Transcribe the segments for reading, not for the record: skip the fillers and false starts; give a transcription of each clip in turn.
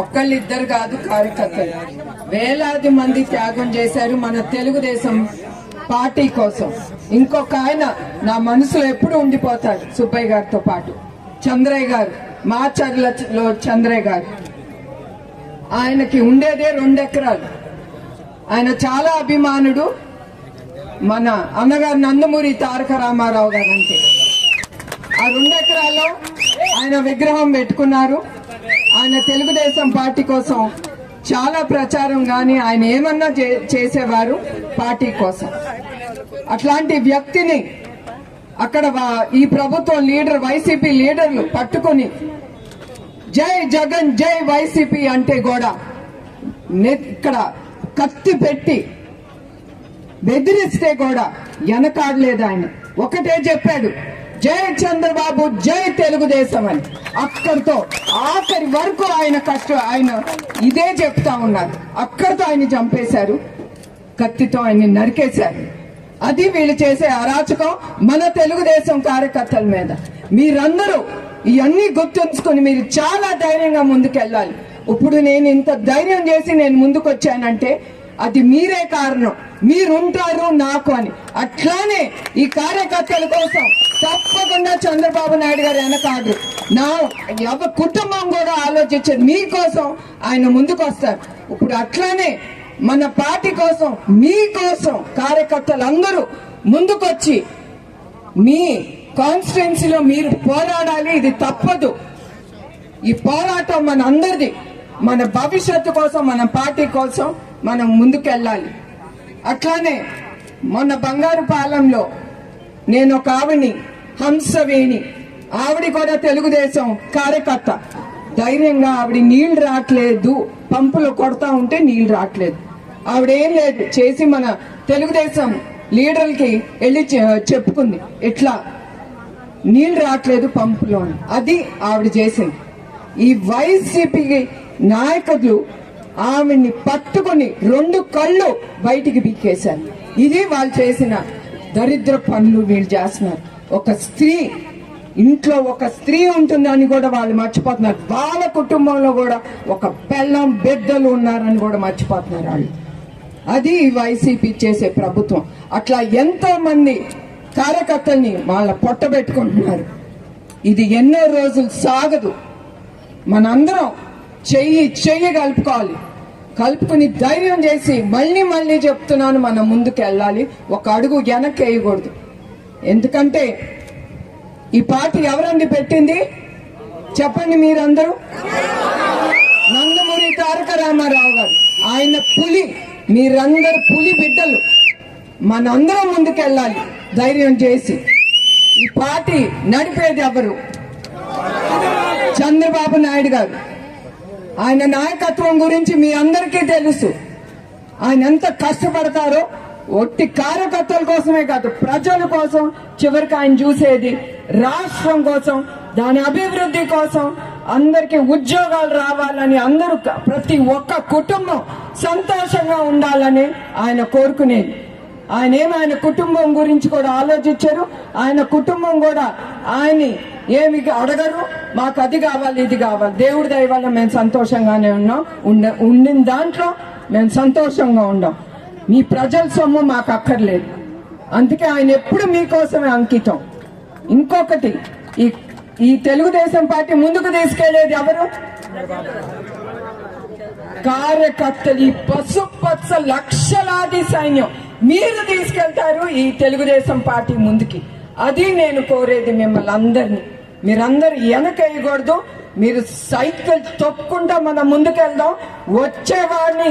ఒక్కళ్ళిద్దరు కాదు, కార్యకర్తలు వేలాది మంది త్యాగం చేశారు మన తెలుగుదేశం పార్టీ కోసం. ఇంకొక ఆయన నా మనసులో ఎప్పుడు ఉండిపోతాడు, సుబ్బయ్య గారితో పాటు చంద్రయ్య గారు, మాచర్లలో చంద్రయ్య గారు. ఆయనకి ఉండేదే 2 ఎకరాలు. ఆయన చాలా అభిమానుడు మన అన్నగారు నందమూరి తారక రామారావు గారు. అంటే ఆ 2 ఎకరాల్లో ఆయన విగ్రహం పెట్టుకున్నారు. ఆయన తెలుగుదేశం పార్టీ కోసం చాలా ప్రచారం గాని ఆయన ఏమన్నా చేసేవారు పార్టీ కోసం. అట్లాంటి వ్యక్తిని అక్కడ ఈ ప్రభుత్వం లీడర్, వైసీపీ లీడర్లు పట్టుకుని జై జగన్ జై వైసీపీ అంటే కూడా ఇక్కడ కత్తి పెట్టి బెదిరిస్తే కూడా వెనకాడలేదు. ఆయన ఒకటే చెప్పాడు, జై చంద్రబాబు జై తెలుగుదేశం అని. అక్కడితో ఆఖరి వరకు ఆయన ఇదే చెప్తా ఉన్నారు. అక్కడితో ఆయన చంపేశారు, కత్తితో ఆయన నరికేశారు. అది వీళ్ళు చేసే అరాచకం మన తెలుగుదేశం కార్యకర్తల మీద. మీరందరూ ఇవన్నీ గుర్తుంచుకుని మీరు చాలా ధైర్యంగా ముందుకెళ్ళాలి. ఇప్పుడు నేను ఇంత ధైర్యం చేసి నేను ముందుకు వచ్చానంటే అది మీరే కారణం. మీరుంటారు నాకు అని. అట్లానే ఈ కార్యకర్తల కోసం తప్పకుండా చంద్రబాబు నాయుడు గారు వెనకాడు. నా కుటుంబం కూడా ఆలోచించేది మీకోసం ఆయన ముందుకు వస్తారు. ఇప్పుడు అట్లానే మన పార్టీ కోసం మీకోసం కార్యకర్తలందరూ ముందుకొచ్చి మీ కాన్స్టిట్యున్సీలో మీరు పోరాడాలి. ఇది తప్పదు. ఈ పోరాటం మన అందరిది. మన భవిష్యత్తు కోసం, మన పార్టీ కోసం మనం ముందుకెళ్ళాలి. అట్లానే మొన్న బంగారుపాలెంలో నేను ఒక ఆవిడ్ని, హంసవేణి, ఆవిడ కూడా తెలుగుదేశం కార్యకర్త. ధైర్యంగా ఆవిడ నీళ్లు రావట్లేదు, పంపులు కొడతా ఉంటే నీళ్లు రావట్లేదు. ఆవిడేం లేదు చేసి మన తెలుగుదేశం లీడర్లకి వెళ్ళి చెప్పుకుంది, ఇట్లా నీళ్లు రావట్లేదు పంపులో. అది ఆవిడ చేసింది. ఈ వైసీపీ నాయకులు ఆవిడ్ని పట్టుకుని 2 కళ్ళు బయటికి పీకేశారు. ఇది వాళ్ళు చేసిన దరిద్ర పనులు వీళ్ళు చేస్తున్నారు. ఒక స్త్రీ ఇంట్లో ఒక స్త్రీ ఉంటుందని కూడా వాళ్ళు మర్చిపోతున్నారు. వాళ్ళ కుటుంబంలో కూడా ఒక పెళ్ళం బిడ్డలు ఉన్నారని కూడా మర్చిపోతున్నారు వాళ్ళు. అది వైసీపీ చేసే ప్రభుత్వం. అట్లా ఎంతో మంది కార్యకర్తల్ని వాళ్ళ పొట్టబెట్టుకుంటున్నారు. ఇది ఎన్నో రోజులు సాగదు. మనందరం చెయ్యి కలుపుకోవాలి. కలుపుకుని ధైర్యం చేసి మళ్ళీ చెప్తున్నాను, మనం ముందుకు వెళ్ళాలి. ఒక అడుగు వెనక్కి వేయకూడదు. ఎందుకంటే ఈ పార్టీ ఎవరండి పెట్టింది చెప్పండి మీరందరూ? నందమూరి తారక రామారావు గారు. ఆయన పులి, మీరందరూ పులి బిడ్డలు. మనందరం ముందుకెళ్ళాలి ధైర్యం చేసి. ఈ పార్టీ నడిపేది ఎవరు? చంద్రబాబు నాయుడు గారు. ఆయన నాయకత్వం గురించి మీ అందరికీ తెలుసు. ఆయన ఎంత కష్టపడతారో. ఒట్టి కార్యకర్తల కోసమే కాదు, ప్రజల కోసం చివరికి ఆయన చూసేది రాష్ట్రం కోసం, దాని అభివృద్ధి కోసం, అందరికి ఉద్యోగాలు రావాలని, అందరూ ప్రతి ఒక్క కుటుంబం సంతోషంగా ఉండాలని ఆయన కోరుకునేది. ఆయన కుటుంబం గురించి కూడా ఆలోచించారు. ఆయన కుటుంబం కూడా ఆయన్ని ఏమి అడగరు, మాకు అది కావాలి ఇది కావాలి. దేవుడి దయ వల్ల మేము సంతోషంగానే ఉన్నాం. ఉండిన దాంట్లో మేము సంతోషంగా ఉన్నాం. మీ ప్రజల సొమ్ము మాకు అక్కర్లేదు. అందుకే ఆయన ఎప్పుడు మీకోసమే అంకితం. ఇంకొకటి, ఈ తెలుగుదేశం పార్టీ ముందుకు తీసుకెళ్లేది ఎవరు? కార్యకర్తలు. ఈ పసుపచ్చ లక్షలాది సైన్యం మీరు తీసుకెళ్తారు ఈ తెలుగుదేశం పార్టీ ముందుకి. అది నేను కోరేది మిమ్మల్ని అందరినీ. మీరందరూ వెనకేయకూడదు. మీరు సైకిల్ తొక్కుండా మనం ముందుకెళ్దాం. వచ్చేవాడిని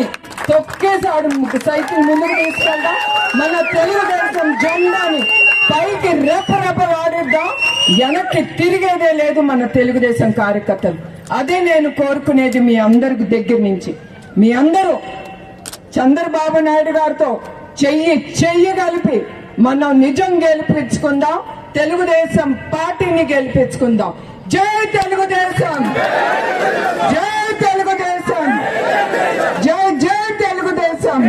తొక్కేసాడు సైకిల్ ముందుకు తీసుకెళ్దాం. మన తెలుగుదేశం జెండాని పైకి రెపరెప వాడిద్దాం. వెనక్కి తిరిగేదే లేదు మన తెలుగుదేశం కార్యకర్తలు. అదే నేను కోరుకునేది మీ అందరి దగ్గర నుంచి. మీ అందరూ చంద్రబాబు నాయుడు గారితో చెయ్యి కలిపి మనం నిజం గెలిపించుకుందాం. తెలుగుదేశం పార్టీని గెలిపించుకుందాం. జై తెలుగుదేశం, జై తెలుగుదేశం, జై తెలుగుదేశం.